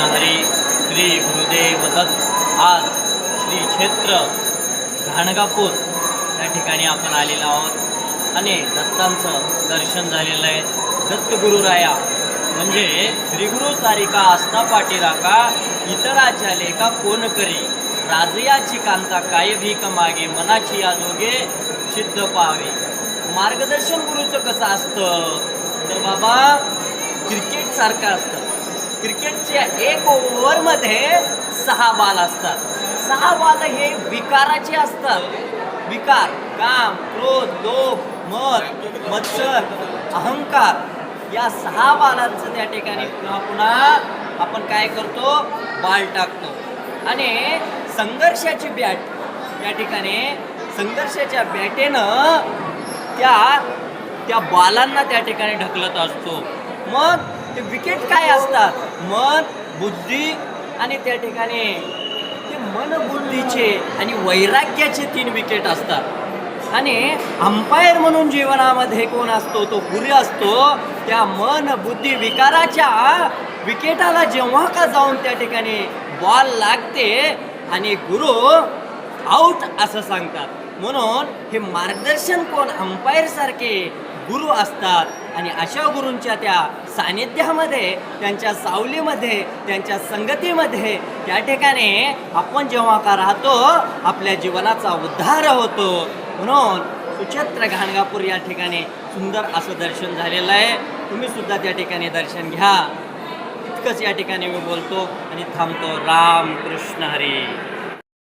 हरी. श्री गुरुदेव दत्त. आज श्री क्षेत्र घाणगापूर या ठिकाणी आपण आलेलो आहोत आणि दत्तांचं दर्शन झालेलं आहे. दत्तगुरुराया म्हणजे श्रीगुरु सारिका आस्था पाठीराखा, इतराच्या लेखा कोण करी, राजयाची कांता काय भीक मागे, मनाची आजोगे सिद्ध पाहावे. मार्गदर्शन गुरुचं कसं असतं तर बाबा क्रिकेट सारखं असतं. क्रिकेटच्या 1 ओव्हरमध्ये 6 बॉल असतात. 6 बॉल हे विकाराचे असतात. विकार, काम, क्रोध, लोभ, मद, मत्सर, अहंकार या 6 बॉलांचं त्या ठिकाणी पुन्हा आपण काय करतो, बॉल टाकतो आणि संघर्षाची बॅट या ठिकाणी संघर्षाच्या बॅटेनं त्या बॉलांना त्या ठिकाणी ढकलत असतो. मग ते विकेट काय असतात, मन, बुद्धी आणि त्या ठिकाणी ते मन, बुद्धीचे आणि वैराग्याचे 3 विकेट असतात. आणि अंपायर म्हणून जीवनामध्ये कोण असतो, तो गुरु असतो. त्या मन, बुद्धी, विकाराच्या विकेटाला जेव्हा का जाऊन त्या ठिकाणी बॉल लागते आणि गुरु आऊट असं सांगतात. म्हणून हे मार्गदर्शन कोण, अंपायर सारखे गुरु असतात. आणि अशा गुरूंच्या त्या सानिध्यामध्ये, त्यांच्या सावलीमध्ये, त्यांच्या संगतीमध्ये त्या ठिकाणी आपण जेव्हा का राहतो आपल्या जीवनाचा उद्धार होतो. म्हणून सुक्षेत्र घाणगापूर या ठिकाणी सुंदर असं दर्शन झालेलं आहे. तुम्ही सुद्धा त्या ठिकाणी दर्शन घ्या. इतकंच या ठिकाणी मी बोलतो आणि थांबतो. राम कृष्ण हरी.